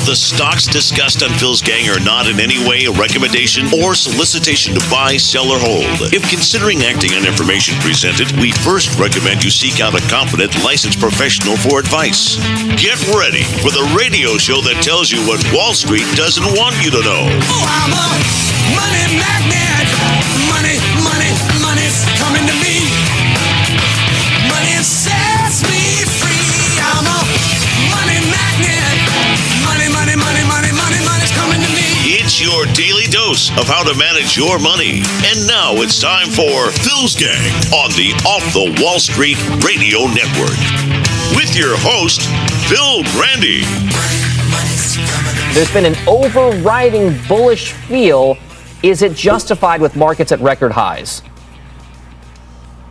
The stocks discussed on Phil's Gang are not in any way a recommendation or solicitation to buy, sell, or hold. If considering acting on information presented, we first recommend you seek out a competent, licensed professional for advice. Get ready for the radio show that tells you what Wall Street doesn't want you to know. Oh, I'm a money magnet. Money, money, money's coming to me. Money sets me free. I'm a money magnet. Money, money, money, money, money, money's coming to me. It's your daily dose of how to manage your money. And now it's time for Phil's Gang on the Off the Wall Street Radio Network. With your host, Phil Brandy. There's been an overriding bullish feel. Is it justified with markets at record highs?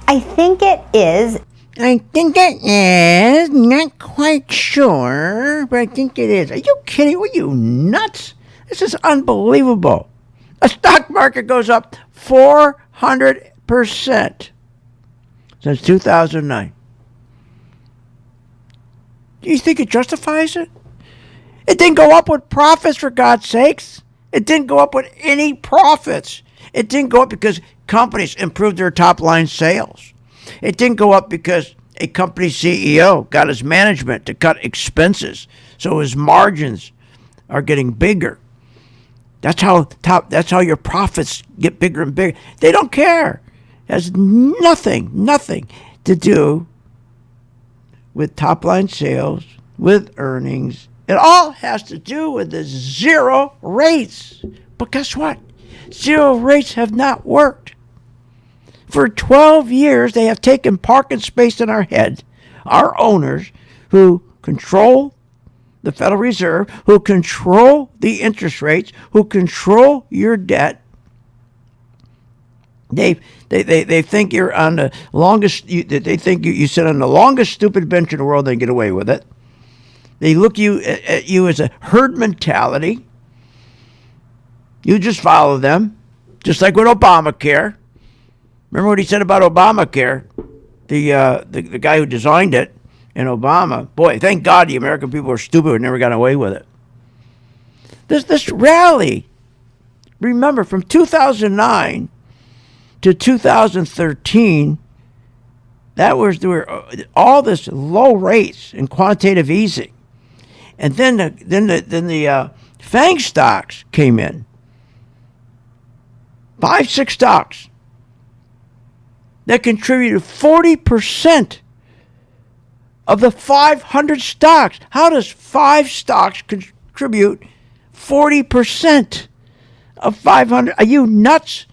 I think it is. I think it is. Not quite sure, but I think it is. Are you kidding? Were you nuts? This is unbelievable. The stock market goes up 400% since 2009. Do you think it justifies it? It didn't go up with profits, for God's sakes. It didn't go up with any profits. It didn't go up because companies improved their top-line sales. It didn't go up because a company CEO got his management to cut expenses, so his margins are getting bigger. That's how your profits get bigger and bigger. They don't care. It has nothing to do with top-line sales, with earnings. It all has to do with the zero rates. But guess what? Zero rates have not worked. For 12 years, they have taken parking space in our head. Our owners who control the Federal Reserve, who control the interest rates, who control your debt, they think you're on the longest. They think you sit on the longest stupid bench in the world. They get away with it. They look at you as a herd mentality. You just follow them, just like with Obamacare. Remember what he said about Obamacare? The guy who designed it, and Obama. Boy, thank God the American people are stupid and never got away with it. This rally, remember, from 2009 to 2013, there were all this low rates and quantitative easing, and then the FANG stocks came in, 5-6 stocks that contributed 40% of the 500 stocks. How does 5 stocks contribute 40% of 500? Are you nuts?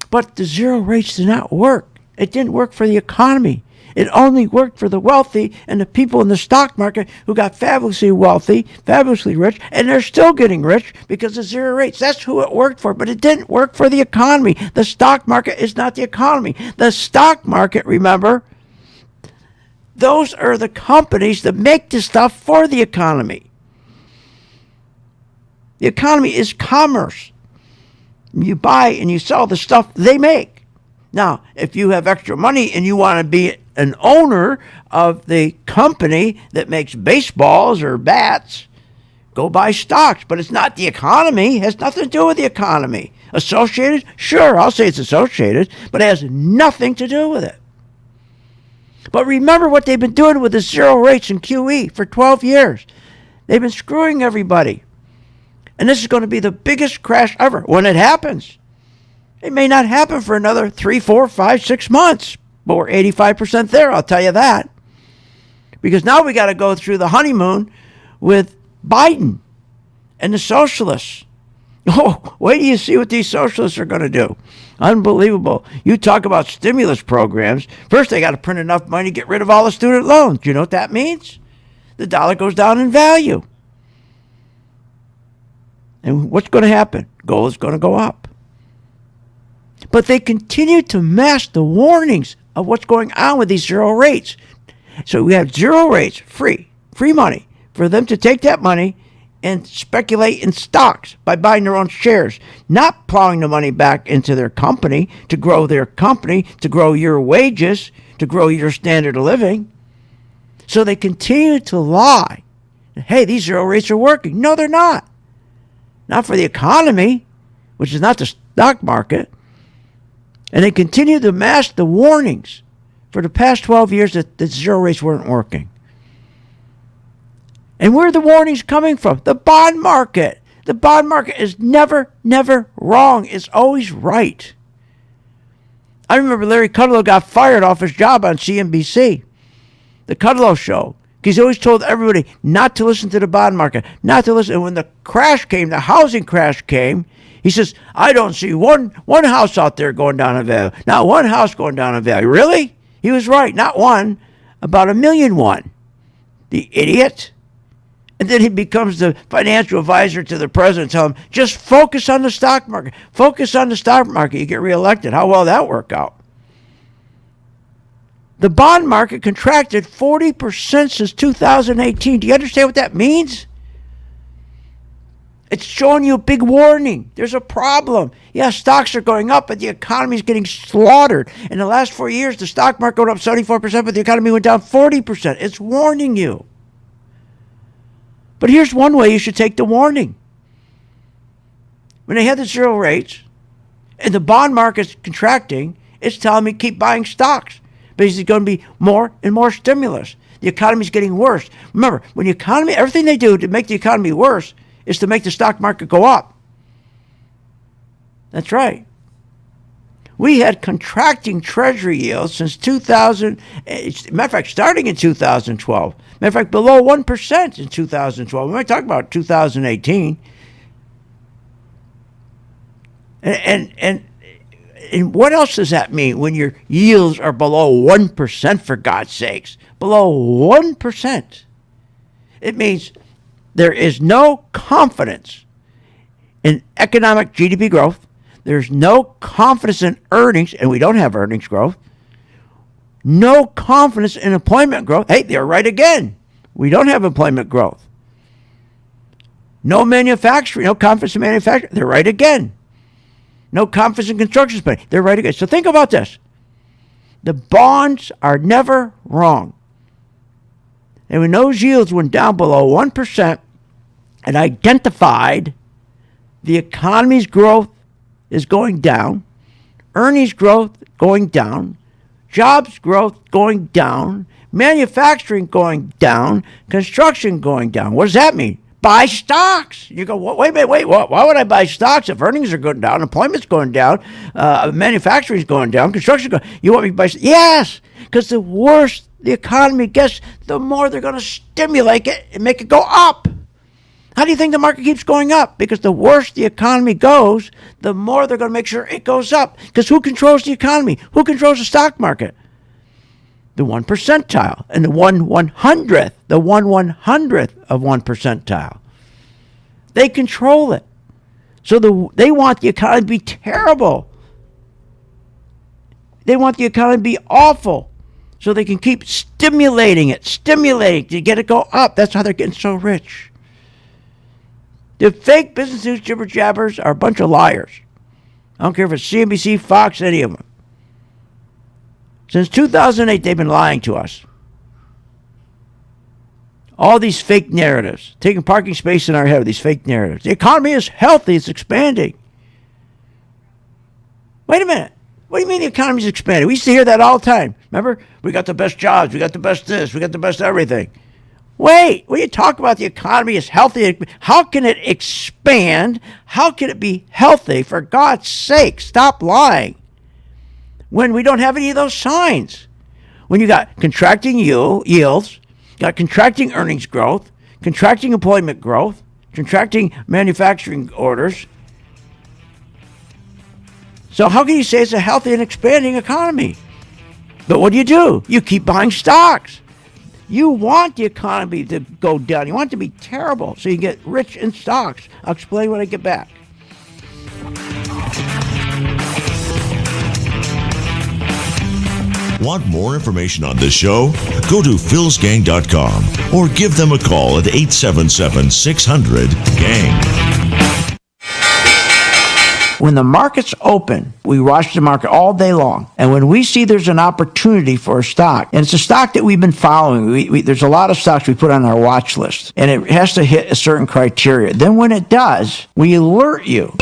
But the zero rates did not work. It didn't work for the economy. It only worked for the wealthy and the people in the stock market who got fabulously wealthy, fabulously rich, and they're still getting rich because of zero rates. That's who it worked for, but it didn't work for the economy. The stock market is not the economy. The stock market, remember, those are the companies that make the stuff for the economy. The economy is commerce. You buy and you sell the stuff they make. Now, if you have extra money and you want to be an owner of the company that makes baseballs or bats, go buy stocks. But it's not the economy. It has nothing to do with the economy. Associated? Sure, I'll say it's associated, but it has nothing to do with it. But remember what they've been doing with the zero rates and QE for 12 years. They've been screwing everybody. And this is going to be the biggest crash ever when it happens. It may not happen for another 3, 4, 5, 6 months, but we're 85% there, I'll tell you that. Because now we got to go through the honeymoon with Biden and the socialists. Oh, wait till you see what these socialists are going to do. Unbelievable. You talk about stimulus programs. First, they got to print enough money to get rid of all the student loans. Do you know what that means? The dollar goes down in value. And what's going to happen? Gold is going to go up. But they continue to mask the warnings of what's going on with these zero rates. So we have zero rates, free money, for them to take that money and speculate in stocks by buying their own shares, not plowing the money back into their company, to grow your wages, to grow your standard of living. So they continue to lie. Hey, these zero rates are working. No, they're not. Not for the economy, which is not the stock market. And they continue to mask the warnings for the past 12 years that the zero rates weren't working. And where are the warnings coming from? The bond market. The bond market is never wrong. It's always right. I remember Larry Kudlow got fired off his job on CNBC, the Kudlow Show, because he always told everybody not to listen to the bond market, not to listen. And when the crash came, the housing crash came, he says, I don't see one house out there going down in value. Not one house going down in value. Really? He was right. Not one, about 1,000,001. The idiot. And then he becomes the financial advisor to the president, tell him, just focus on the stock market. Focus on the stock market. You get reelected. How well that work out? The bond market contracted 40% since 2018. Do you understand what that means? It's showing you a big warning. There's a problem. Yeah, stocks are going up, but the economy is getting slaughtered. In the last 4 years, the stock market went up 74%, but the economy went down 40%. It's warning you. But here's one way you should take the warning. When they had the zero rates and the bond market's contracting, it's telling me keep buying stocks because it's going to be more and more stimulus. The economy's getting worse. Remember, when the economy, everything they do to make the economy worse is to make the stock market go up. That's right. We had contracting treasury yields since 2000. Matter of fact, starting in 2012. Matter of fact, below 1% in 2012. We might talk about 2018. And what else does that mean when your yields are below 1%, for God's sakes? Below 1%. It means there is no confidence in economic GDP growth. There's no confidence in earnings, and we don't have earnings growth. No confidence in employment growth. Hey, they're right again. We don't have employment growth. No manufacturing, no confidence in manufacturing. They're right again. No confidence in construction spending. They're right again. So think about this. The bonds are never wrong. And when those yields went down below 1% and identified the economy's growth is going down, earnings growth going down, jobs growth going down, manufacturing going down, construction going down. What does that mean? Buy stocks. You go, wait a minute, why would I buy stocks if earnings are going down, employment's going down, manufacturing's going down, construction's going down? You want me to buy stocks? Yes, because the worse the economy gets, the more they're going to stimulate it and make it go up. How do you think the market keeps going up? Because the worse the economy goes, the more they're going to make sure it goes up. Because who controls the economy? Who controls the stock market? The 1 percentile and the 1/100th, the 1/100th of 1 percentile. They control it. So they want the economy to be terrible. They want the economy to be awful. So they can keep stimulating to get it go up. That's how they're getting so rich. The fake business news jibber jabbers are a bunch of liars. I don't care if it's CNBC, Fox, any of them. Since 2008, they've been lying to us. All these fake narratives, taking parking space in our head with these fake narratives. The economy is healthy, it's expanding. Wait a minute. What do you mean the economy is expanding? We used to hear that all the time. Remember? We got the best jobs, we got the best this, we got the best everything. Wait, when you talk about the economy is healthy, how can it expand? How can it be healthy? For God's sake, stop lying. When we don't have any of those signs. When you got contracting yields, got contracting earnings growth, contracting employment growth, contracting manufacturing orders. So how can you say it's a healthy and expanding economy? But what do? You keep buying stocks. You want the economy to go down. You want it to be terrible so you get rich in stocks. I'll explain when I get back. Want more information on this show? Go to philsgang.com or give them a call at 877-600-GANG. When the market's open, we watch the market all day long. And when we see there's an opportunity for a stock, and it's a stock that we've been following, there's a lot of stocks we put on our watch list, and it has to hit a certain criteria. Then when it does, we alert you.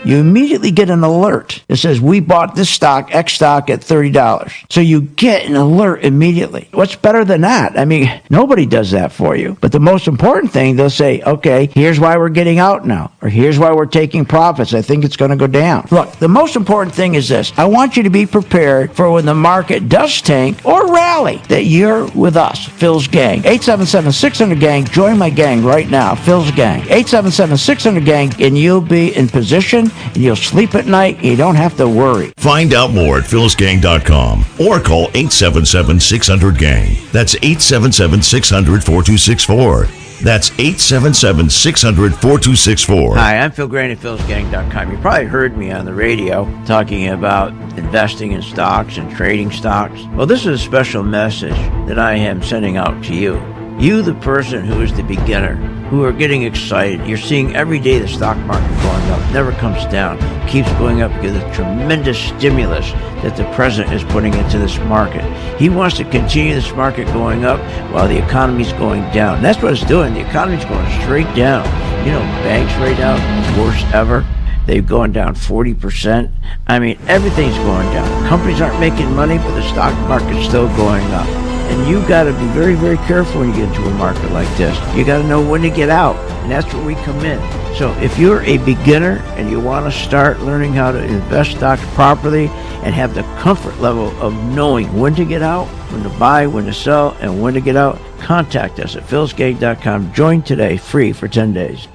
You immediately get an alert that says, we bought this stock, X stock, at $30. So you get an alert immediately. What's better than that? I mean, nobody does that for you. But the most important thing, they'll say, okay, here's why we're getting out now, or here's why we're taking profits. I think it's going to go down. Look, the most important thing is this. I want you to be prepared for when the market does tank or rally, that you're with us, Phil's Gang. 877-600-GANG. Join my gang right now, Phil's Gang. 877-600-GANG, and you'll be in position, and you'll sleep at night, and you don't have to worry. Find out more at philsgang.com or call 877-600-GANG. That's 877-600-4264. That's 877-600-4264. Hi, I'm Phil Grant at philsgang.com. You probably heard me on the radio talking about investing in stocks and trading stocks. Well, this is a special message that I am sending out to you. You, the person who is the beginner, who are getting excited. You're seeing every day the stock market going up, never comes down, keeps going up because of the tremendous stimulus that the president is putting into this market. He wants to continue this market going up while the economy's going down. And that's what it's doing. The economy's going straight down. You know, banks right now, worst ever. They've gone down 40%. I mean, everything's going down. Companies aren't making money, but the stock market's still going up. And you got to be very, very careful when you get into a market like this. You got to know when to get out, and that's where we come in. So if you're a beginner and you want to start learning how to invest stocks properly and have the comfort level of knowing when to get out, when to buy, when to sell, and when to get out, contact us at philsgang.com. Join today, free for 10 days.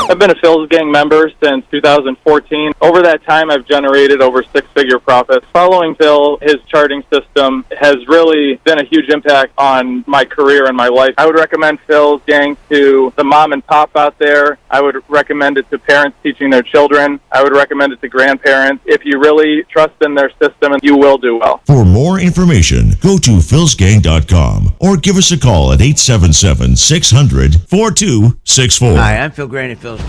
I've been a Phil's Gang member since 2014. Over that time, I've generated over six-figure profits. Following Phil, his charting system has really been a huge impact on my career and my life. I would recommend Phil's Gang to the mom and pop out there. I would recommend it to parents teaching their children. I would recommend it to grandparents. If you really trust in their system, you will do well. For more information, go to philsgang.com or give us a call at 877-600-4264. Hi, I'm Phil Grant at philsgang.com.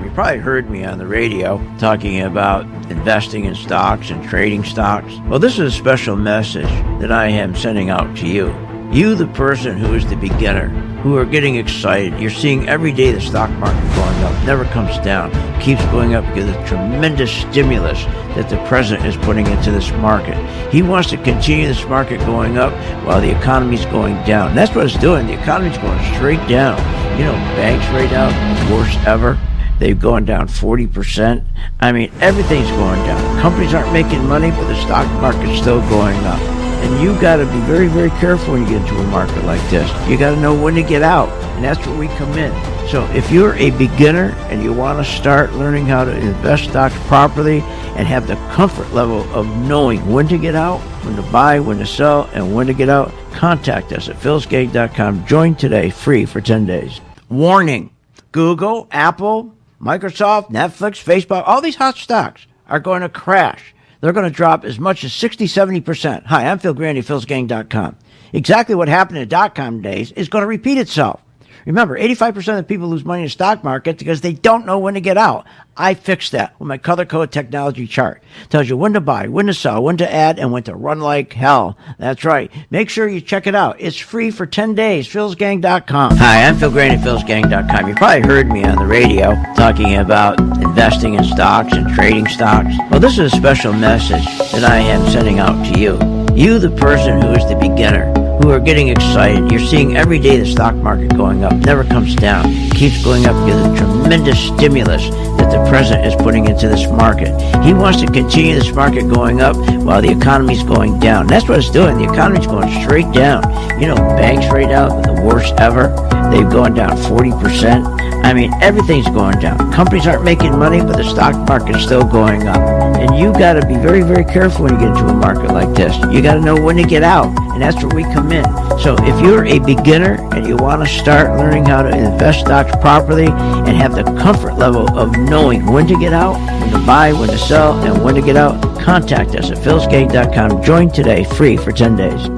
You probably heard me on the radio talking about investing in stocks and trading stocks. Well, this is a special message that I am sending out to you. You, the person who is the beginner, who are getting excited. You're seeing every day the stock market going up, never comes down, keeps going up because of the tremendous stimulus that the president is putting into this market. He wants to continue this market going up while the economy's going down. And that's what it's doing. The economy's going straight down. You know, banks right now, worst ever. They've gone down 40%. I mean, everything's going down. Companies aren't making money, but the stock market's still going up. And you got to be very, very careful when you get into a market like this. You got to know when to get out, and that's where we come in. So if you're a beginner and you want to start learning how to invest stocks properly and have the comfort level of knowing when to get out, when to buy, when to sell, and when to get out, contact us at philsgang.com. Join today, free for 10 days. Warning: Google, Apple, Microsoft, Netflix, Facebook, all these hot stocks are going to crash. They're going to drop as much as 60-70%. Hi, I'm Phil Grandy, philsgang.com. Exactly what happened in the dot-com days is going to repeat itself. Remember, 85% of people lose money in the stock market because they don't know when to get out. I fixed that with my color code technology chart. Tells you when to buy, when to sell, when to add, and when to run like hell. That's right. Make sure you check it out. It's free for 10 days. philsgang.com. Hi, I'm Phil Grandy, philsgang.com. You probably heard me on the radio talking about investing in stocks and trading stocks. Well, this is a special message that I am sending out to you. You, the person who is the beginner, who are getting excited. You're seeing every day the stock market going up, never comes down, keeps going up because of the tremendous stimulus that the president is putting into this market. He wants to continue this market going up while the economy's going down. That's what it's doing. The economy's going straight down. You know, banks right now, the worst ever. They've gone down 40%. I mean, everything's going down. Companies aren't making money, but the stock market's still going up. And you got to be very, very careful when you get into a market like this. You got to know when to get out, and that's where we come in. So if you're a beginner and you want to start learning how to invest stocks properly and have the comfort level of knowing when to get out, when to buy, when to sell, and when to get out, contact us at philsgang.com. Join today, free for 10 days.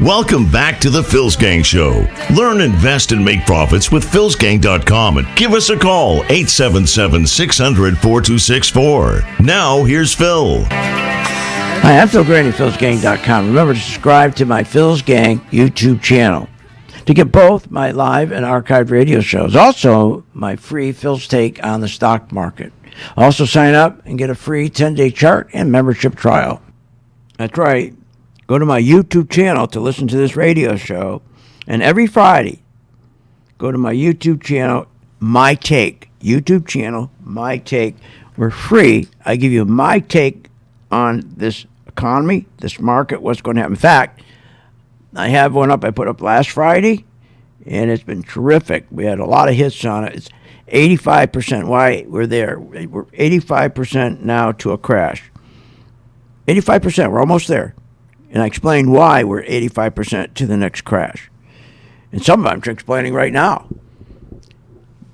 Welcome back to the Phil's Gang Show. Learn, invest, and make profits with philsgang.com and give us a call, 877-600-4264. Now, here's Phil. Hi, I'm Phil Graney, philsgang.com. Remember to subscribe to my Phil's Gang YouTube channel to get both my live and archived radio shows. Also, my free Phil's Take on the stock market. Also, sign up and get a free 10-day chart and membership trial. That's right. Go to my YouTube channel to listen to this radio show. And every Friday, go to my YouTube channel, My Take. YouTube channel, My Take. We're free. I give you my take on this economy, this market, what's going to happen. In fact, I have one up I put up last Friday, and it's been terrific. We had a lot of hits on it. It's 85%. Why we're there. We're 85% now to a crash. 85%. We're almost there. And I explained why we're 85% to the next crash. And some of them I'm explaining right now.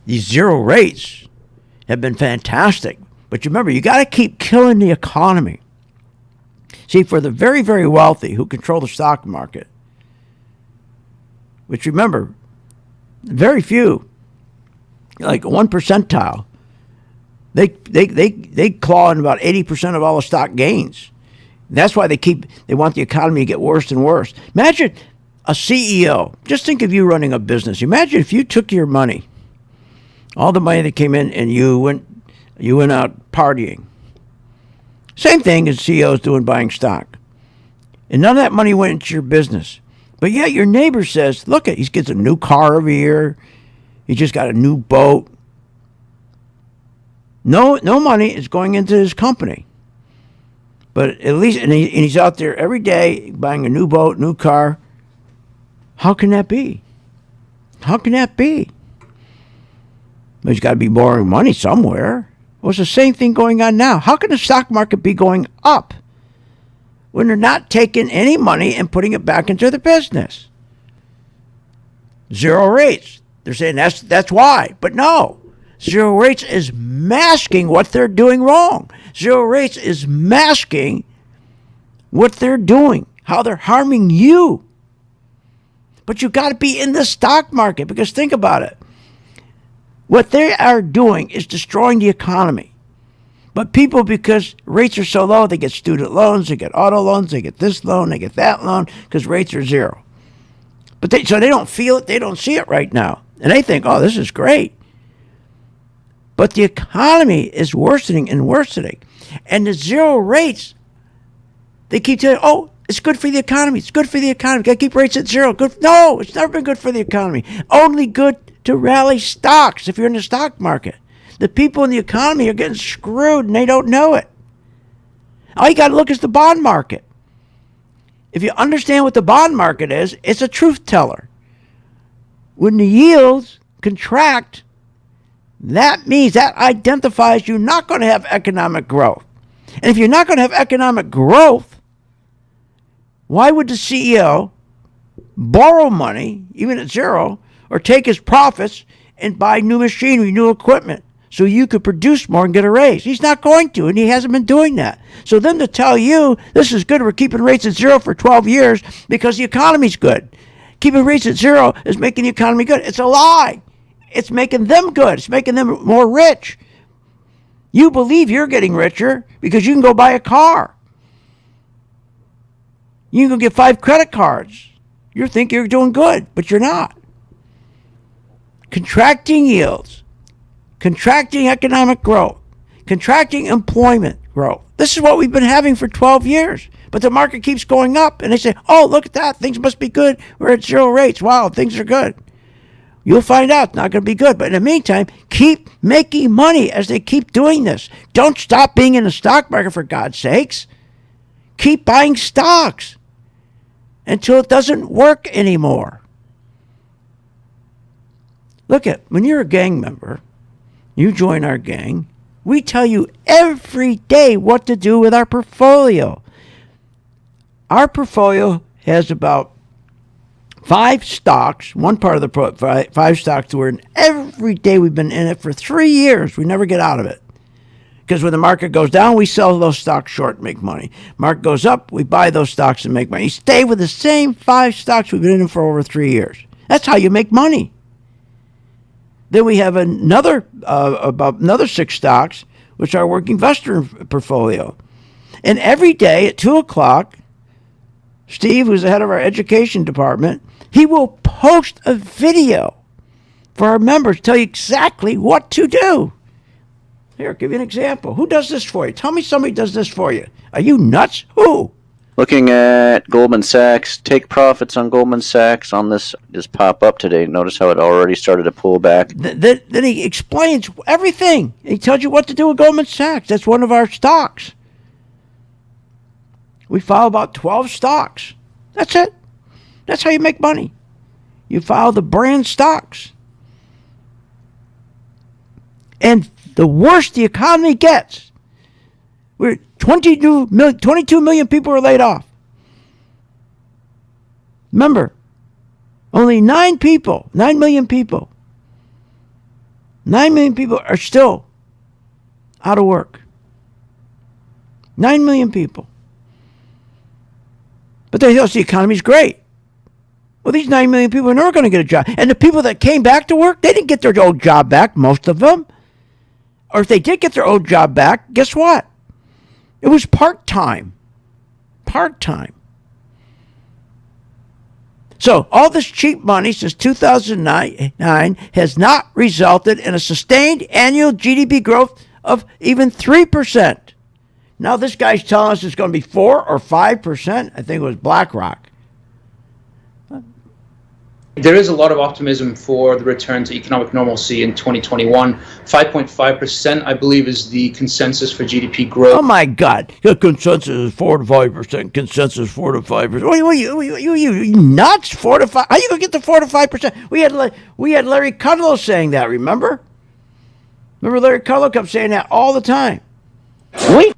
These zero rates have been fantastic. But you remember, you got to keep killing the economy. See, for the very, very wealthy who control the stock market, which remember, very few, like 1 percentile, they claw in about 80% of all the stock gains. That's why they want the economy to get worse and worse. Imagine a CEO. Just think of you running a business. Imagine if you took your money, all the money that came in, and you went out partying. Same thing as CEOs doing buying stock. And none of that money went into your business. But yet your neighbor says, look, he gets a new car every year. He just got a new boat. No money is going into his company. But at least, and he's out there every day buying a new boat, new car. How can that be? How can that be? He's got to be borrowing money somewhere. Well, it's the same thing going on now. How can the stock market be going up when they're not taking any money and putting it back into the business? Zero rates. They're saying that's why. But no. Zero rates is masking what they're doing wrong. Zero rates is masking what they're doing, how they're harming you. But you got to be in the stock market, because think about it. What they are doing is destroying the economy. But people, because rates are so low, they get student loans, they get auto loans, they get this loan, they get that loan, because rates are zero. But so they don't feel it, they don't see it right now. And they think, oh, this is great. But the economy is worsening and worsening. And the zero rates, they keep telling, oh, it's good for the economy. It's good for the economy. Got to keep rates at zero. Good. No, it's never been good for the economy. Only good to rally stocks if you're in the stock market. The people in the economy are getting screwed and they don't know it. All you got to look is the bond market. If you understand what the bond market is, it's a truth teller. When the yields contract, that means that identifies you're not going to have economic growth. And if you're not going to have economic growth, why would the CEO borrow money, even at zero, or take his profits and buy new machinery, new equipment, so you could produce more and get a raise? He's not going to, and he hasn't been doing that. So then to tell you, this is good, we're keeping rates at zero for 12 years because the economy's good. Keeping rates at zero is making the economy good. It's a lie. It's making them good. It's making them more rich. You believe you're getting richer because you can go buy a car. You can go get 5 credit cards. You think you're doing good, but you're not. Contracting yields, contracting economic growth, contracting employment growth. This is what we've been having for 12 years. But the market keeps going up, and they say, oh, look at that. Things must be good. We're at zero rates. Wow, things are good. You'll find out it's not going to be good. But in the meantime, keep making money as they keep doing this. Don't stop being in the stock market, for God's sakes. Keep buying stocks until it doesn't work anymore. Look at, when you're a gang member, you join our gang, we tell you every day what to do with our portfolio. Our portfolio has about 5 stocks, one part of the 5 stocks we're in every day. We've been in it for 3 years. We never get out of it. Because when the market goes down, we sell those stocks short and make money. Market goes up, we buy those stocks and make money. You stay with the same 5 stocks we've been in for over 3 years. That's how you make money. Then we have about another 6 stocks, which are our working investor portfolio. And every day at 2 o'clock, Steve, who's the head of our education department, he will post a video for our members, tell you exactly what to do. Here, I'll give you an example. Who does this for you? Tell me somebody does this for you. Are you nuts? Who? Looking at Goldman Sachs, take profits on Goldman Sachs on this just pop up today. Notice how it already started to pull back. Then he explains everything. He tells you what to do with Goldman Sachs. That's one of our stocks. We follow about 12 stocks. That's it. That's how you make money. You follow the brand stocks. And the worse the economy gets, 22 million people are laid off. Remember, only 9 million people are still out of work. 9 million people. But they tell us the economy's great. Well, these 9 million people are never going to get a job. And the people that came back to work, they didn't get their old job back, most of them. Or if they did get their old job back, guess what? It was part-time. Part-time. So all this cheap money since 2009 has not resulted in a sustained annual GDP growth of even 3%. Now this guy's telling us it's going to be 4 or 5%. I think it was BlackRock. There is a lot of optimism for the return to economic normalcy in 2021. 5.5%, I believe, is the consensus for GDP growth. Oh my God! The consensus is 4 to 5%. Consensus 4 to 5%. What you nuts? 4 to 5? How you gonna get to 4 to 5%? We had Larry Kudlow saying that. Remember Larry Kudlow kept saying that all the time. We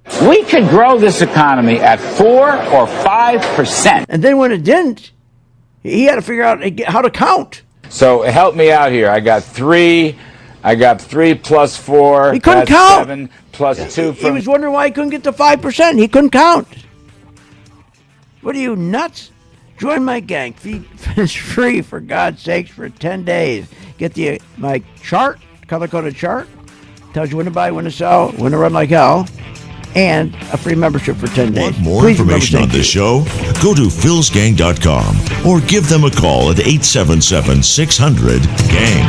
could grow this economy at 4 or 5%. And then when it didn't, he had to figure out how to count. So help me out here. I got 3 plus 4. He couldn't count. 7 plus 2. He was wondering why he couldn't get to 5%. He couldn't count. What are you, nuts? Join my gang. It's free, for God's sakes, for 10 days. Get my chart, color-coded chart. Tells you when to buy, when to sell, when to run like hell, and a free membership for 10 days. Want more Please information on this show? Go to philsgang.com or give them a call at 877-600-GANG.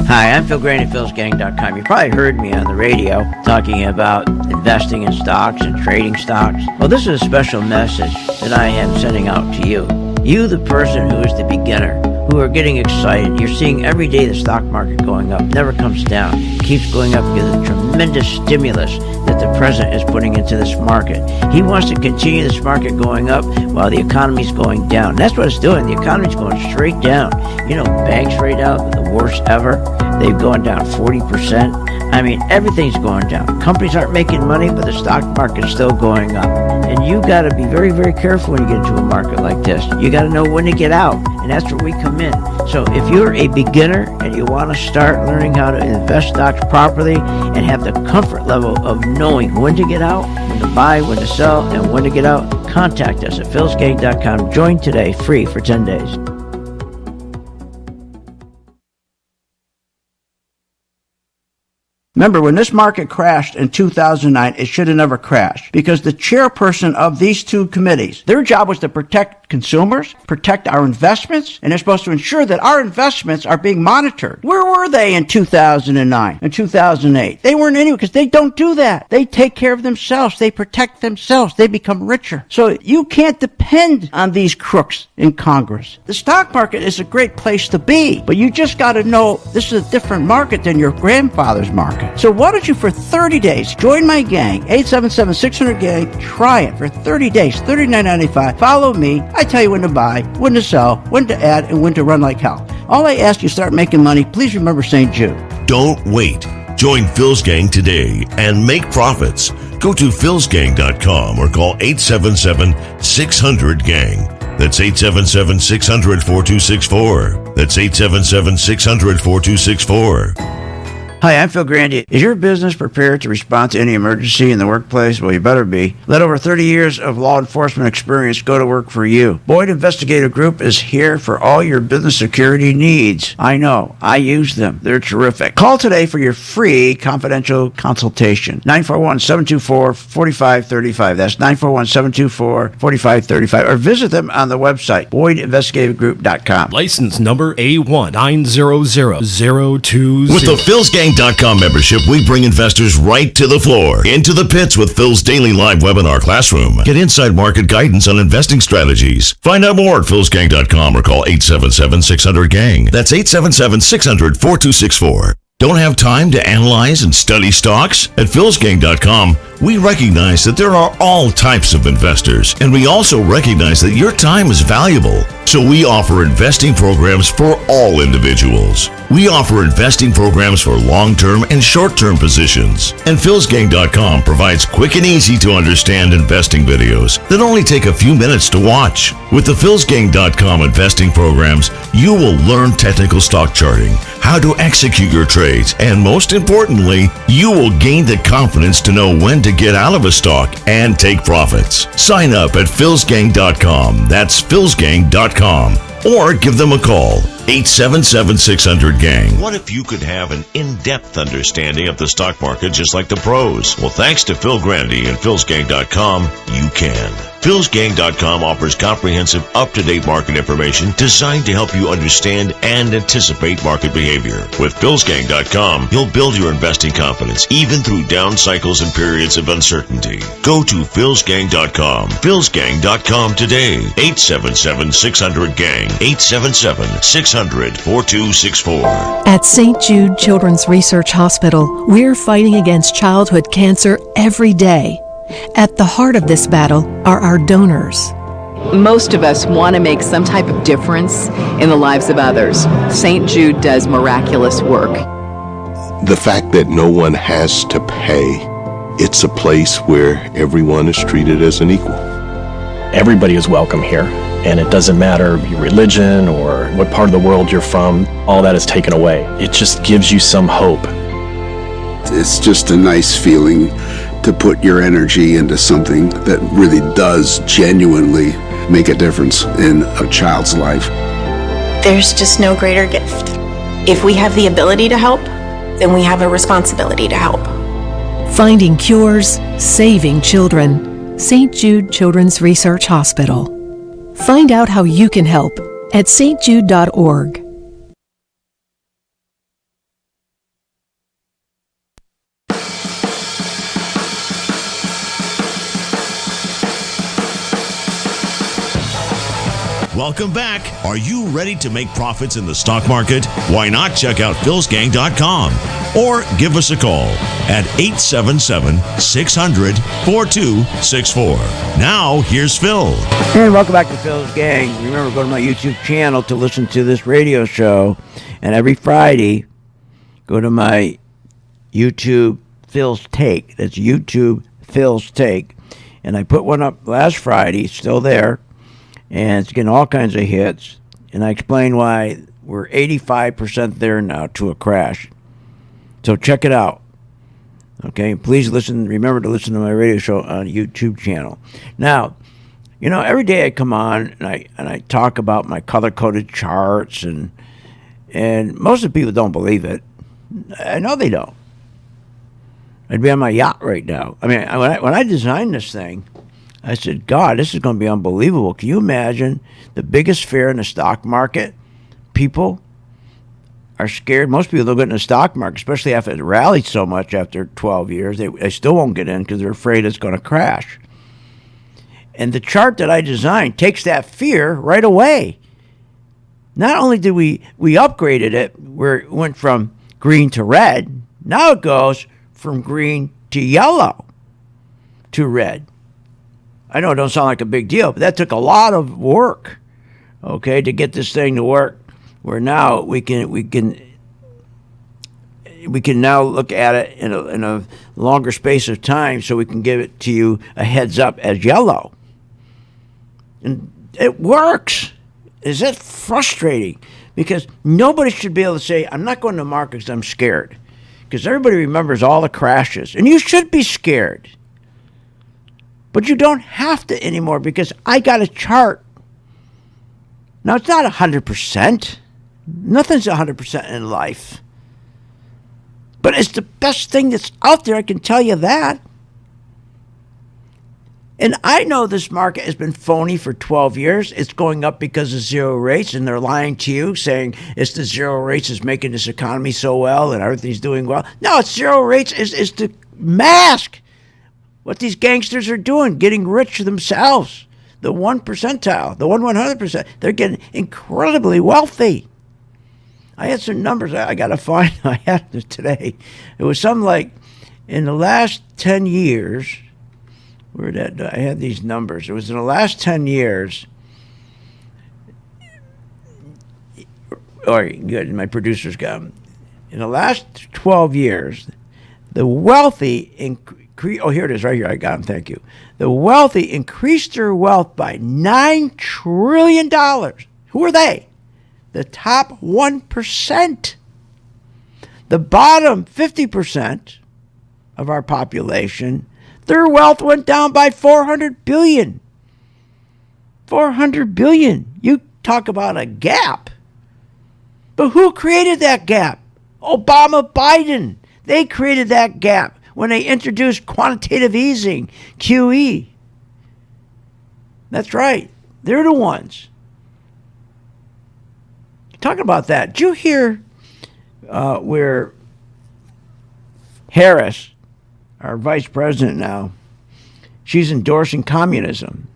Hi, I'm Phil Grain at philsgang.com. You probably heard me on the radio talking about investing in stocks and trading stocks. Well, this is a special message that I am sending out to you. You, the person who is the beginner, who are getting excited. You're seeing every day the stock market going up, never comes down. It keeps going up because of the tremendous stimulus that the president is putting into this market. He wants to continue this market going up while the economy's going down. And that's what it's doing. The economy's going straight down. You know, banks right now, the worst ever. They've gone down 40%. I mean, everything's going down. Companies aren't making money, but the stock market's still going up. And you got to be very, very careful when you get into a market like this. You got to know when to get out, and that's where we come in. So if you're a beginner and you want to start learning how to invest stocks properly and have the comfort level of knowing when to get out, when to buy, when to sell, and when to get out, contact us at philsgang.com. Join today, free for 10 days. Remember, when this market crashed in 2009, it should have never crashed because the chairperson of these two committees, their job was to protect consumers, protect our investments, and they're supposed to ensure that our investments are being monitored. Where were they in 2009 and 2008? They weren't anywhere because they don't do that. They take care of themselves. They protect themselves. They become richer. So you can't depend on these crooks in Congress. The stock market is a great place to be, but you just got to know this is a different market than your grandfather's market. So why don't you, for 30 days, join my gang, 877-600-GANG, try it for 30 days, $39.95. Follow me. I tell you when to buy, when to sell, when to add, and when to run like hell. All I ask you, start making money. Please remember St. Jude. Don't wait. Join Phil's Gang today and make profits. Go to philsgang.com or call 877-600-GANG. That's 877-600-4264. That's 877-600-4264. Hi, I'm Phil Grandy. Is your business prepared to respond to any emergency in the workplace? Well, you better be. Let over 30 years of law enforcement experience go to work for you. Boyd Investigative Group is here for all your business security needs. I know. I use them. They're terrific. Call today for your free confidential consultation. 941-724-4535. That's 941-724-4535. Or visit them on the website, BoydInvestigativeGroup.com. License number A1900020. With the PhilsGang.com membership, we bring investors right to the floor, into the pits with Phil's daily live webinar classroom. Get inside market guidance on investing strategies. Find out more at PhilsGang.com or call 877-600-GANG. That's 877-600-4264. Don't have time to analyze and study stocks? At PhilsGang.com, we recognize that there are all types of investors, and we also recognize that your time is valuable. So we offer investing programs for all individuals. We offer investing programs for long-term and short-term positions. And PhilsGang.com provides quick and easy to understand investing videos that only take a few minutes to watch. With the PhilsGang.com investing programs, you will learn technical stock charting, how to execute your trades, and most importantly, you will gain the confidence to know when to get out of a stock and take profits. Sign up at PhilsGang.com. That's PhilsGang.com. Or give them a call, 877-600-GANG. What if you could have an in-depth understanding of the stock market just like the pros? Well, thanks to Phil Grandy and PhilsGang.com, you can. PhilsGang.com offers comprehensive, up-to-date market information designed to help you understand and anticipate market behavior. With PhilsGang.com, you'll build your investing confidence even through down cycles and periods of uncertainty. Go to PhilsGang.com. PhilsGang.com today. 877-600-GANG. 877-600-4264. At St. Jude Children's Research Hospital, we're fighting against childhood cancer every day. At the heart of this battle are our donors. Most of us want to make some type of difference in the lives of others. St. Jude does miraculous work. The fact that no one has to pay, it's a place where everyone is treated as an equal. Everybody is welcome here, and it doesn't matter your religion or what part of the world you're from, all that is taken away. It just gives you some hope. It's just a nice feeling to put your energy into something that really does genuinely make a difference in a child's life. There's just no greater gift. If we have the ability to help, then we have a responsibility to help. Finding cures, saving children. St. Jude Children's Research Hospital. Find out how you can help at stjude.org. Welcome back. Are you ready to make profits in the stock market? Why not check out PhilsGang.com or give us a call at 877-600-4264. Now, here's Phil. And welcome back to Phil's Gang. Remember, go to my YouTube channel to listen to this radio show. And every Friday, go to my YouTube Phil's Take. That's YouTube Phil's Take. And I put one up last Friday, it's still there. And it's getting all kinds of hits. And I explain why we're 85% there now to a crash. So check it out. Okay, please listen. Remember to listen to my radio show on YouTube channel. Now, you know, every day I come on and I talk about my color-coded charts, and most of the people don't believe it. I know they don't. I'd be on my yacht right now. I mean, when I designed this thing, I said, God, this is going to be unbelievable. Can you imagine the biggest fear in the stock market? People are scared. Most people don't get in the stock market, especially after it rallied so much after 12 years. They still won't get in because they're afraid it's going to crash. And the chart that I designed takes that fear right away. Not only did we upgraded it where it went from green to red, now it goes from green to yellow to red. I know it don't sound like a big deal, but that took a lot of work, okay, to get this thing to work. Where now we can now look at it in a longer space of time, so we can give it to you a heads up as yellow, and it works. Is it frustrating? Because nobody should be able to say, "I'm not going to the market because I'm scared," because everybody remembers all the crashes. And you should be scared. But you don't have to anymore because I got a chart. Now, it's not 100%. Nothing's 100% in life. But it's the best thing that's out there, I can tell you that. And I know this market has been phony for 12 years. It's going up because of zero rates, and they're lying to you, saying it's the zero rates is making this economy so well and everything's doing well. No, it's zero rates is to mask what these gangsters are doing, getting rich themselves. The 1 percentile, the 1/100%, they're getting incredibly wealthy. I had some numbers I got to find. I had it today. It was something like in the last 10 years, I had these numbers. It was in the last 10 years. All right, good. My producers got them. In the last 12 years, the wealthy increased. Oh, here it is, right here. I got them. Thank you. The wealthy increased their wealth by $9 trillion. Who are they? The top 1%. The bottom 50% of our population, their wealth went down by $400 billion. $400 billion. You talk about a gap. But who created that gap? Obama, Biden. They created that gap when they introduced quantitative easing, QE. That's right. They're the ones. Talking about that, did you hear where Harris, our vice president now, she's endorsing communism?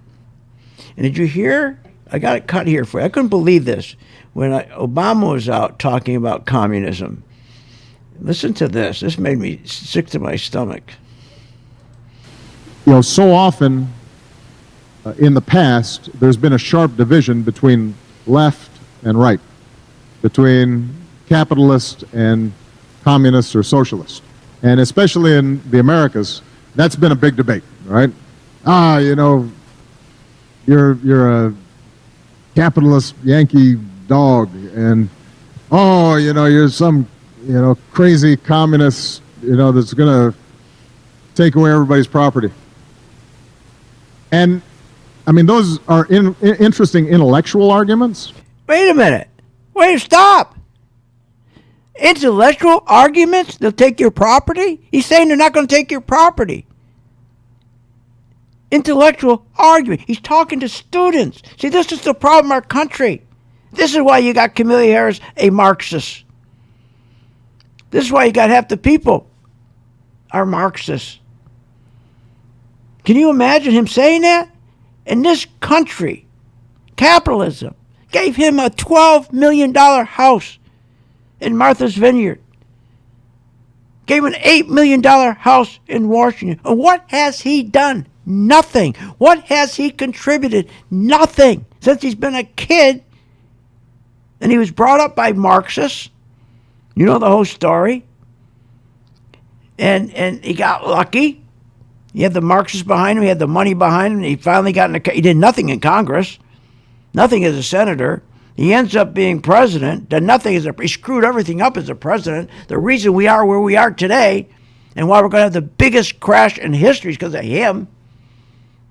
And did you hear? I got it cut here for you. I couldn't believe this when Obama was out talking about communism. Listen to this. This made me sick to my stomach. You know, so often in the past, there's been a sharp division between left and right, between capitalist and communist or socialist. And especially in the Americas, that's been a big debate, right? You know, you're a capitalist Yankee dog, and you know, you're some, you know, crazy communist, you know, that's going to take away everybody's property. And I mean, those are interesting intellectual arguments. Wait a minute. Wait, stop. Intellectual arguments? They'll take your property? He's saying they're not going to take your property. Intellectual argument. He's talking to students. See, this is the problem in our country. This is why you got Kamala Harris a Marxist. This is why you got half the people are Marxists. Can you imagine him saying that? In this country, capitalism gave him a $12 million house in Martha's Vineyard. Gave him an $8 million house in Washington. And what has he done? Nothing. What has he contributed? Nothing. Since he's been a kid, and he was brought up by Marxists. You know the whole story. And he got lucky. He had the Marxists behind him. He had the money behind him. And he finally got he did nothing in Congress. Nothing as a senator. He ends up being president. Did nothing he screwed everything up as a president. The reason we are where we are today and why we're going to have the biggest crash in history is because of him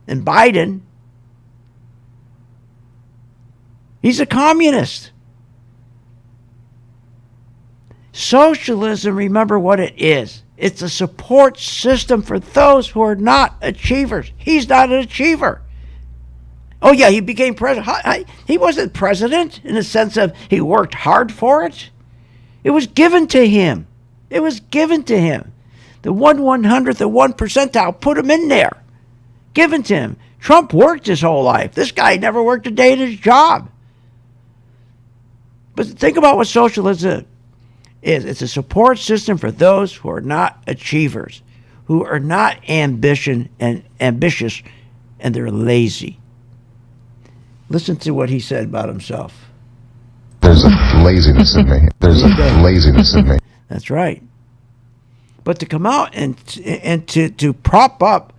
and Biden. He's a communist. Socialism, remember what it is. It's a support system for those who are not achievers. He's not an achiever. Oh, yeah, he became president. He wasn't president in the sense of he worked hard for it. It was given to him. It was given to him. The 1/100th, the 1 percentile, put him in there. Given to him. Trump worked his whole life. This guy never worked a day in his job. But think about what socialism is. It's a support system for those who are not achievers, who are not ambitious, and they're lazy. Listen to what he said about himself. There's a laziness in me. There's a laziness in me. That's right. But to come out and to prop up,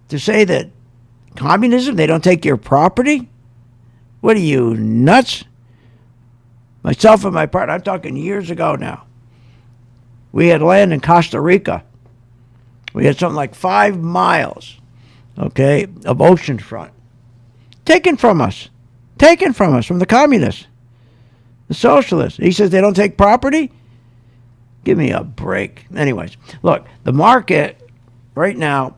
to say that communism, they don't take your property? What are you, nuts? Myself and my partner, I'm talking years ago now. We had land in Costa Rica. We had something like 5 miles, okay, of oceanfront. Taken from us, from the communists, the socialists. He says they don't take property? Give me a break. Anyways, look, the market right now,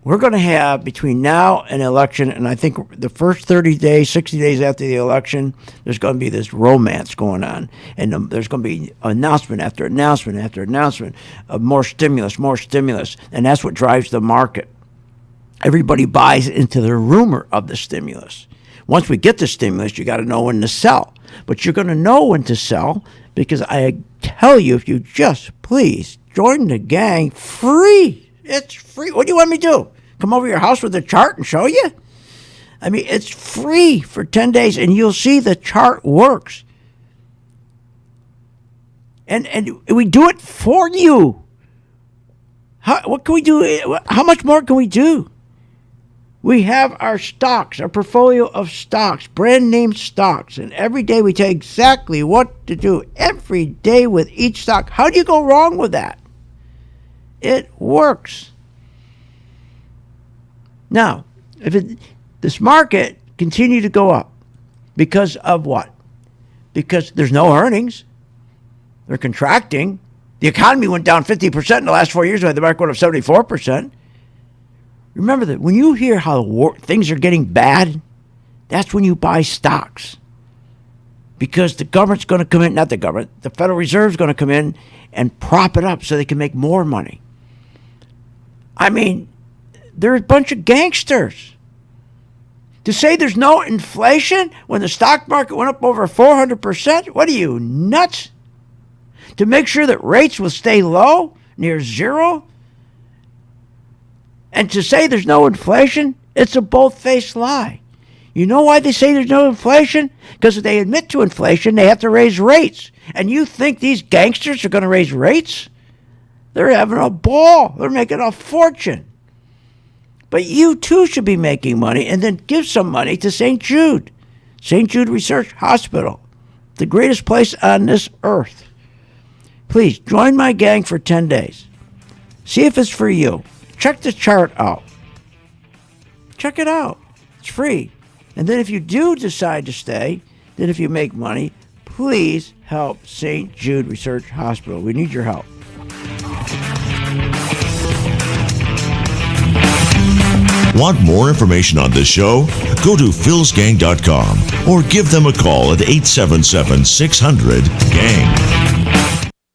we're going to have between now and election, and I think the first 30 days, 60 days after the election, there's going to be this romance going on. And there's going to be announcement after announcement after announcement of more stimulus. And that's what drives the market. Everybody buys into the rumor of the stimulus. Once we get the stimulus, you got to know when to sell. But you're going to know when to sell because I tell you, if you just please join the gang, free. It's free. What do you want me to do? Come over your house with a chart and show you? I mean, it's free for 10 days, and you'll see the chart works. And we do it for you. What can we do? How much more can we do? We have our stocks, our portfolio of stocks, brand name stocks, and every day we tell you exactly what to do. Every day with each stock. How do you go wrong with that? It works. Now, if this market continue to go up because of what? Because there's no earnings. They're contracting. The economy went down 50% in the last 4 years, while the market went up 74%. Remember that when you hear how things are getting bad, that's when you buy stocks. Because the government's going to come in, not the government, the Federal Reserve's going to come in and prop it up so they can make more money. I mean, they're a bunch of gangsters. To say there's no inflation when the stock market went up over 400%? What are you, nuts? To make sure that rates will stay low, near zero? And to say there's no inflation, it's a bold-faced lie. You know why they say there's no inflation? Because if they admit to inflation, they have to raise rates. And you think these gangsters are going to raise rates? They're having a ball. They're making a fortune. But you too should be making money, and then give some money to St. Jude Research Hospital, the greatest place on this earth. Please join my gang for 10 days. See if it's for you. Check the chart out. Check it out. It's free. And then if you do decide to stay, then if you make money, please help St. Jude Research Hospital. We need your help. Want more information on this show? Go to philsgang.com or give them a call at 877-600-GANG.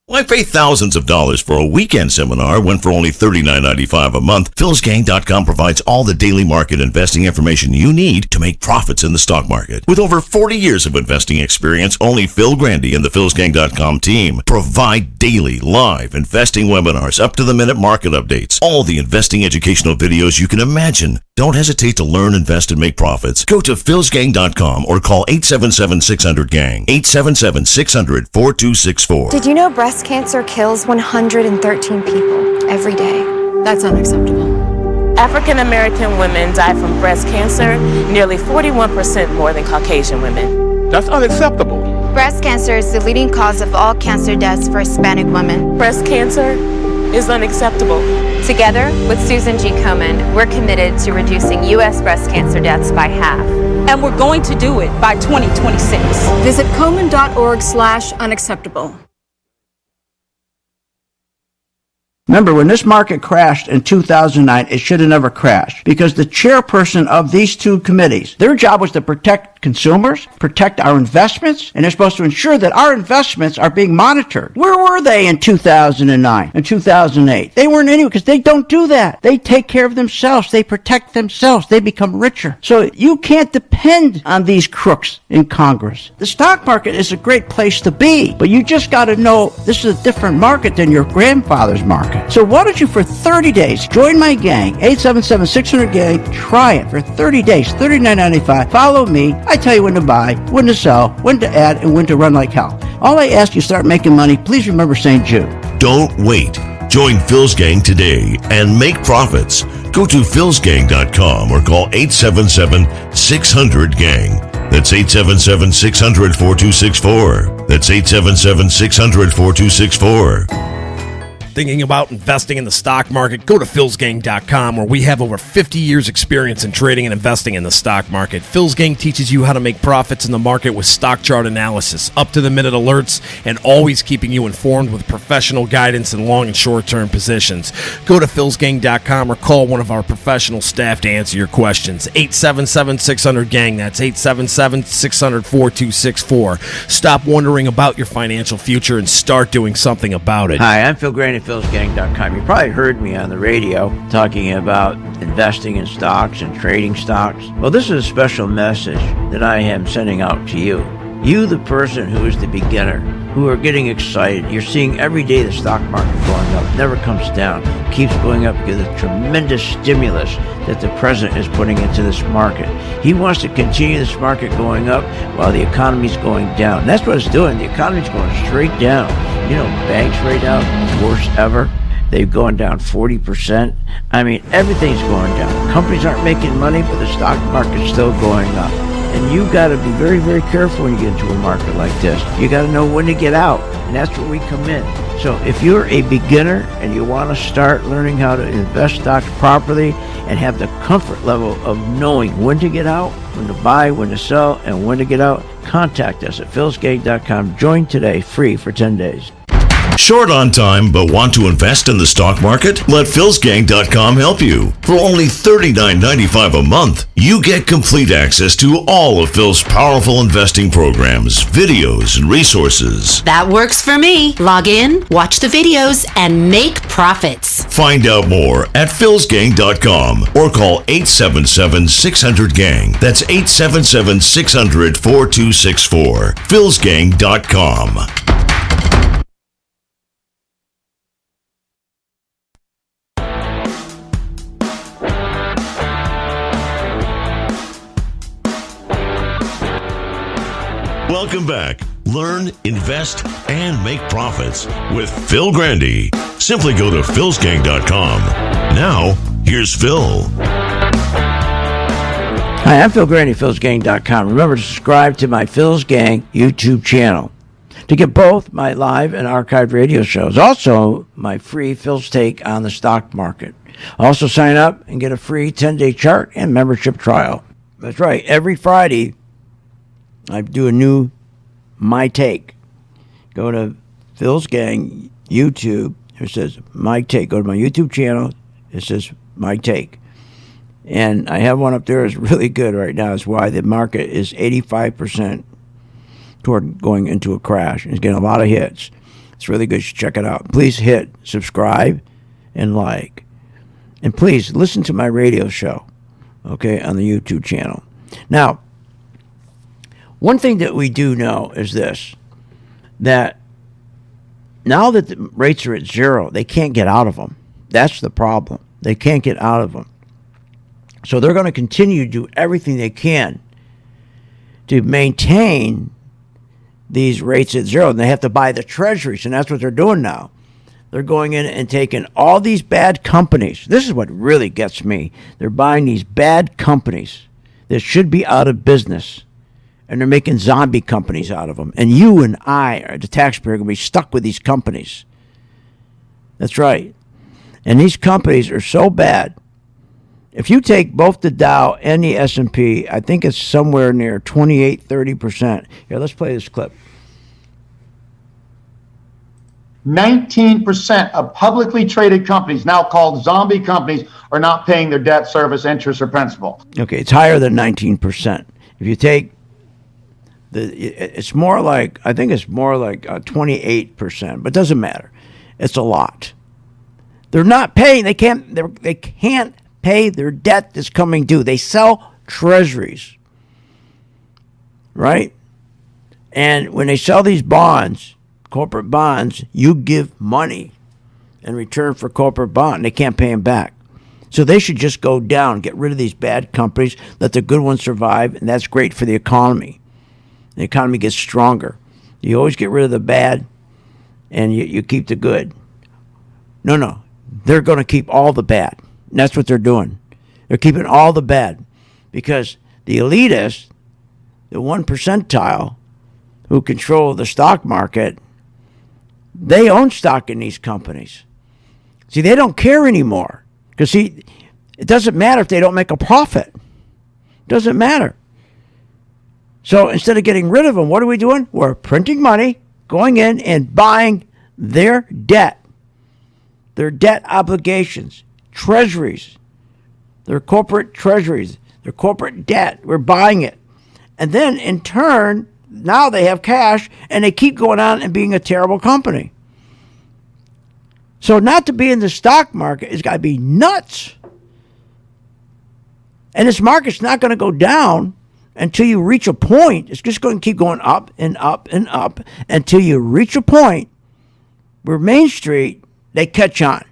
Why pay thousands of dollars for a weekend seminar when for only $39.95 a month? philsgang.com provides all the daily market investing information you need to make profits in the stock market. With over 40 years of investing experience, only Phil Grandy and the philsgang.com team provide daily live investing webinars, up-to-the-minute market updates, all the investing educational videos you can imagine. Don't hesitate to learn, invest, and make profits. Go to philsgang.com or call 877-600-GANG, 877-600-4264. Did you know breast cancer kills 113 people every day? That's unacceptable. African American women die from breast cancer nearly 41% more than Caucasian women. That's unacceptable. Breast cancer is the leading cause of all cancer deaths for Hispanic women. Breast cancer is unacceptable. Together with Susan G. Komen, we're committed to reducing U.S. breast cancer deaths by half. And we're going to do it by 2026. Visit Komen.org/unacceptable. Remember, when this market crashed in 2009, it should have never crashed because the chairperson of these two committees, their job was to protect consumers, protect our investments, and they're supposed to ensure that our investments are being monitored. Where were they in 2009 and 2008? They weren't anywhere because they don't do that. They take care of themselves. They protect themselves. They become richer. So you can't depend on these crooks in Congress. The stock market is a great place to be, but you just got to know this is a different market than your grandfather's market. So why don't you, for 30 days, join my gang, 877-600-GANG, try it for 30 days, $39.95. Follow me. I tell you when to buy, when to sell, when to add, and when to run like hell. All I ask you, start making money. Please remember St. Jude. Don't wait. Join Phil's Gang today and make profits. Go to philsgang.com or call 877-600-GANG. That's 877-600-4264. That's 877-600-4264. Thinking about investing in the stock market? Go to philsgang.com, where we have over 50 years experience in trading and investing in the stock market. Phil's Gang teaches you how to make profits in the market with stock chart analysis, up-to-the-minute alerts, and always keeping you informed with professional guidance in long and short-term positions. Go to philsgang.com or call one of our professional staff to answer your questions. 877-600-GANG. That's 877-600-4264. Stop wondering about your financial future and start doing something about it. Hi, I'm Phil Graney, philsgang.com. You probably heard me on the radio talking about investing in stocks and trading stocks. Well, this is a special message that I am sending out to you. You, the person who is the beginner, who are getting excited. You're seeing every day the stock market going up, never comes down, keeps going up because of the tremendous stimulus that the president is putting into this market. He wants to continue this market going up while the economy's going down. And that's what it's doing. The economy's going straight down. You know, banks right now, worst ever. They've gone down 40%. I mean, everything's going down. Companies aren't making money, but the stock market's still going up. And you got to be very, very careful when you get into a market like this. You got to know when to get out, and that's where we come in. So if you're a beginner and you want to start learning how to invest stocks properly and have the comfort level of knowing when to get out, when to buy, when to sell, and when to get out, contact us at philsgang.com. Join today, free for 10 days. Short on time but want to invest in the stock market? Let philsgang.com help you. For only $39.95 a month, you get complete access to all of Phil's powerful investing programs, videos, and resources. That works for me. Log in, watch the videos, and make profits. Find out more at philsgang.com or call 877-600-GANG. That's 877-600-4264. philsgang.com. Welcome back. Learn, invest, and make profits with Phil Grandy. Simply go to philsgang.com. Now, here's Phil. Hi, I'm Phil Grandy, philsgang.com. Remember to subscribe to my Phil's Gang YouTube channel to get both my live and archived radio shows. Also, my free Phil's Take on the stock market. Also, sign up and get a free 10-day chart and membership trial. That's right. Every Friday, I do a new My Take. Go to Phil's Gang YouTube. It says My Take. Go to my YouTube channel. It says My Take. And I have one up there that's really good right now. It's why the market is 85% toward going into a crash. It's getting a lot of hits. It's really good. You should check it out. Please hit subscribe and like. And please listen to my radio show, okay, on the YouTube channel. Now, one thing that we do know is this, that now that the rates are at zero, they can't get out of them. That's the problem. They can't get out of them. So they're going to continue to do everything they can to maintain these rates at zero. And they have to buy the treasuries, and that's what they're doing now. They're going in and taking all these bad companies. This is what really gets me. They're buying these bad companies that should be out of business. And they're making zombie companies out of them. And you and I, the taxpayer, are going to be stuck with these companies. That's right. And these companies are so bad. If you take both the Dow and the S&P, I think it's somewhere near 28-30%. Here, let's play this clip. 19% of publicly traded companies, now called zombie companies, are not paying their debt service, interest, or principal. Okay, it's higher than 19%. If you take it's more like, I think it's more like 28%, but it doesn't matter. It's a lot. They're not paying. They can't pay their debt that's coming due. They sell treasuries, right? And when they sell these bonds, corporate bonds, you give money in return for corporate bond. They can't pay them back. So they should just go down, get rid of these bad companies, let the good ones survive, and that's great for the economy. The economy gets stronger. You always get rid of the bad, and you keep the good. No. They're going to keep all the bad. And that's what they're doing. They're keeping all the bad. Because the elitists, the 1 percentile, who control the stock market, they own stock in these companies. See, they don't care anymore. Because, see, it doesn't matter if they don't make a profit. It doesn't matter. So instead of getting rid of them, what are we doing? We're printing money, going in and buying their debt obligations, treasuries, their corporate treasuries, their corporate debt. We're buying it. And then in turn, now they have cash and they keep going on and being a terrible company. So not to be in the stock market has got to be nuts. And this market's not going to go down until you reach a point. It's just going to keep going up and up and up until you reach a point where Main Street, they catch on.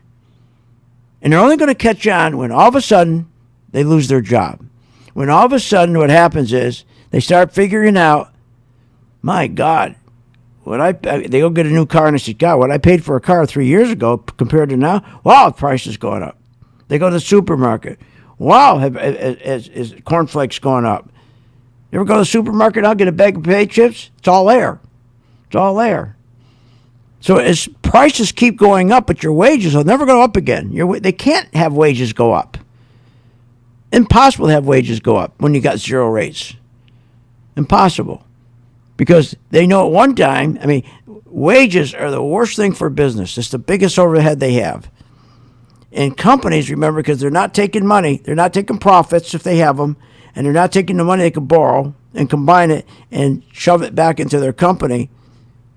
And they're only going to catch on when all of a sudden they lose their job. When all of a sudden what happens is they start figuring out, my God, they go get a new car and they say, God, what I paid for a car 3 years ago compared to now, wow, the price is going up. They go to the supermarket. Wow, is cornflakes going up? You ever go to the supermarket now, get a bag of potato chips? It's all there. It's all there. So as prices keep going up, but your wages will never go up again. They can't have wages go up. Impossible to have wages go up when you got zero rates. Impossible. Because they know at one time, wages are the worst thing for business. It's the biggest overhead they have. And companies, remember, because they're not taking money, they're not taking profits if they have them, and they're not taking the money they can borrow and combine it and shove it back into their company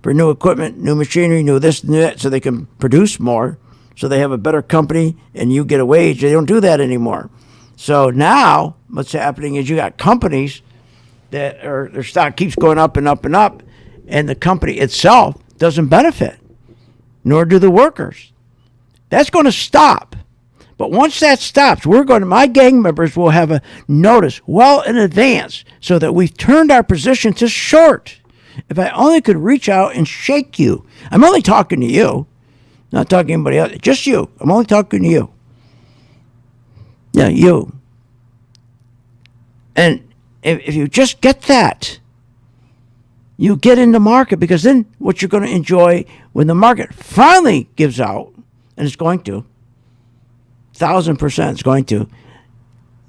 for new equipment, new machinery, new this and that, so they can produce more, so they have a better company and you get a wage. They don't do that anymore. So now what's happening is you got companies that their stock keeps going up and up and up, and the company itself doesn't benefit, nor do the workers. That's going to stop. But once that stops, my gang members will have a notice well in advance so that we've turned our position to short. If I only could reach out and shake you. I'm only talking to you, not talking to anybody else. Just you. I'm only talking to you. Yeah, you. And if you just get that, you get in the market, because then what you're going to enjoy when the market finally gives out, and it's going to, 1,000% it's going to,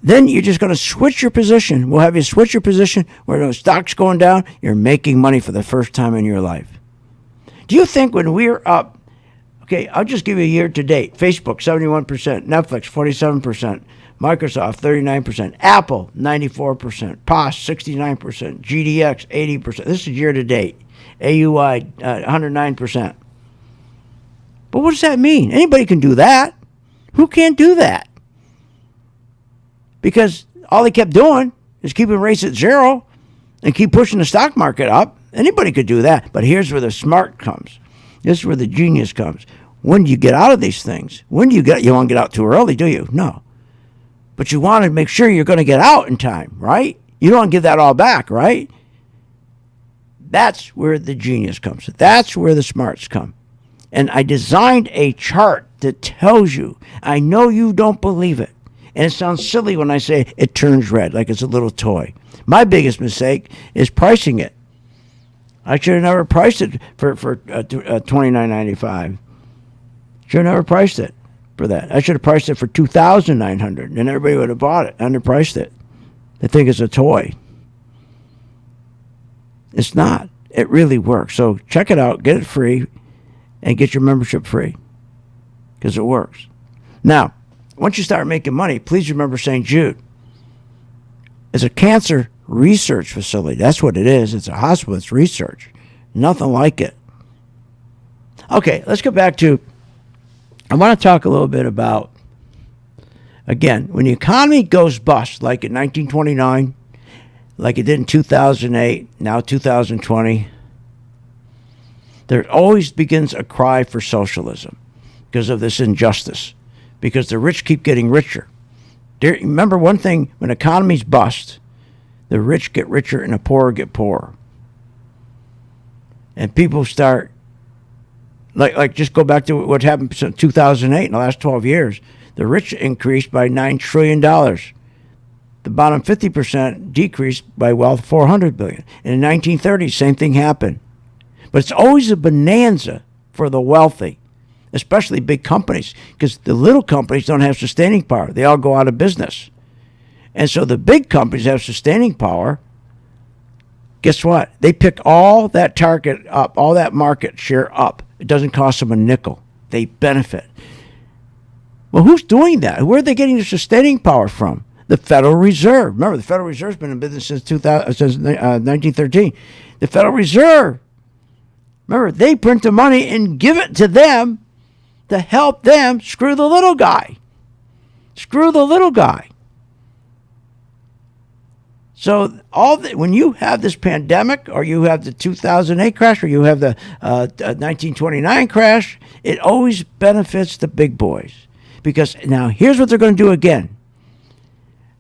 then you're just going to switch your position. We'll have you switch your position where the stock's going down, you're making money for the first time in your life. Do you think when we're up, okay, I'll just give you a year to date. Facebook, 71%, Netflix, 47%, Microsoft, 39%, Apple, 94%, POS, 69%, GDX, 80%. This is year to date. AUI, 109%. But what does that mean? Anybody can do that. Who can't do that? Because all they kept doing is keeping rates at zero and keep pushing the stock market up. Anybody could do that. But here's where the smart comes. This is where the genius comes. When do you get out of these things? You want to get out too early, do you? No. But you want to make sure you're going to get out in time, right? You don't want to give that all back, right? That's where the genius comes. That's where the smarts come. And I designed a chart that tells you. I know you don't believe it. And it sounds silly when I say it turns red, like it's a little toy. My biggest mistake is pricing it. I should have never priced it for $29.95. Should have never priced it for that. I should have priced it for $2,900, and everybody would have bought it. Underpriced it. They think it's a toy. It's not. It really works. So check it out, get it free, and get your membership free, because it works. Now, once you start making money, please remember St. Jude. It's a cancer research facility. That's what it is. It's a hospital. It's research. Nothing like it. Okay, let's go back to, I want to talk a little bit about, again, when the economy goes bust, like in 1929, like it did in 2008, now 2020, there always begins a cry for socialism because of this injustice, because the rich keep getting richer. Remember one thing, when economies bust, the rich get richer and the poor get poorer. And people start, like just go back to what happened in 2008, in the last 12 years. The rich increased by $9 trillion. The bottom 50% decreased by wealth $400 billion. And in the 1930s, same thing happened. But it's always a bonanza for the wealthy. especially big companies, because the little companies don't have sustaining power. They all go out of business. And so the big companies have sustaining power. Guess what? They pick all that target up, all that market share up. It doesn't cost them a nickel. They benefit. Well, who's doing that? Where are they getting their sustaining power from? The Federal Reserve. Remember, the Federal Reserve's been in business since 1913. The Federal Reserve. Remember, they print the money and give it to them to help them screw the little guy. Screw the little guy. So when you have this pandemic, or you have the 2008 crash, or you have the 1929 crash, it always benefits the big boys. Because now here's what they're going to do again.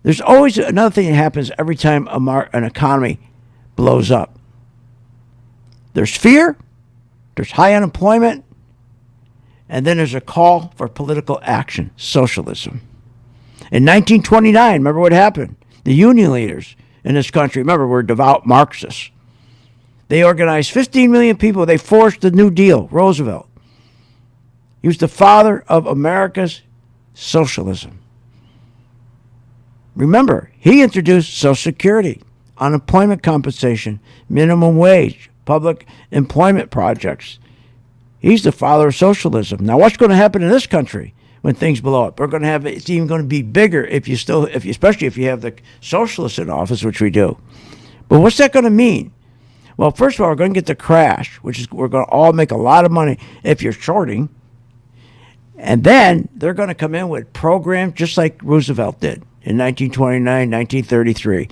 There's always another thing that happens every time an economy blows up. There's fear, there's high unemployment, and then there's a call for political action, socialism. In 1929, remember what happened? The union leaders in this country, remember, were devout Marxists. They organized 15 million people. They forced the New Deal, Roosevelt. He was the father of America's socialism. Remember, he introduced Social Security, unemployment compensation, minimum wage, public employment projects. He's the father of socialism. Now, what's going to happen in this country when things blow up? We're going to have, it's even going to be bigger especially if you have the socialists in office, which we do. But what's that going to mean? Well, first of all, we're going to get the crash, which is we're going to all make a lot of money if you're shorting. And then they're going to come in with programs just like Roosevelt did in 1929, 1933.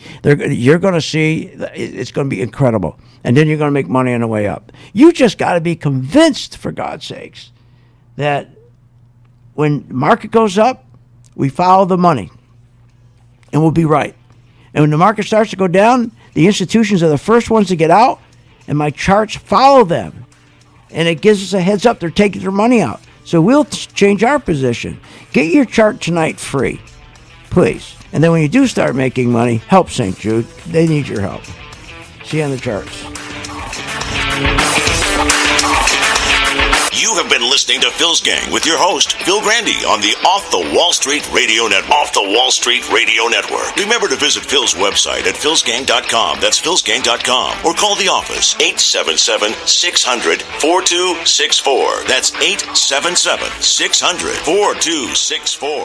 You're going to see it's going to be incredible. And then you're going to make money on the way up. You just got to be convinced, for God's sakes, that when the market goes up, we follow the money, and we'll be right. And when the market starts to go down, the institutions are the first ones to get out, and my charts follow them. And it gives us a heads up they're taking their money out. So we'll change our position. Get your chart tonight free, please. And then when you do start making money, help St. Jude. They need your help. See you on the charts. You have been listening to Phil's Gang with your host, Phil Grandy, on the Off the Wall Street Radio Network. Off the Wall Street Radio Network. Remember to visit Phil's website at philsgang.com. That's philsgang.com. Or call the office, 877-600-4264. That's 877-600-4264.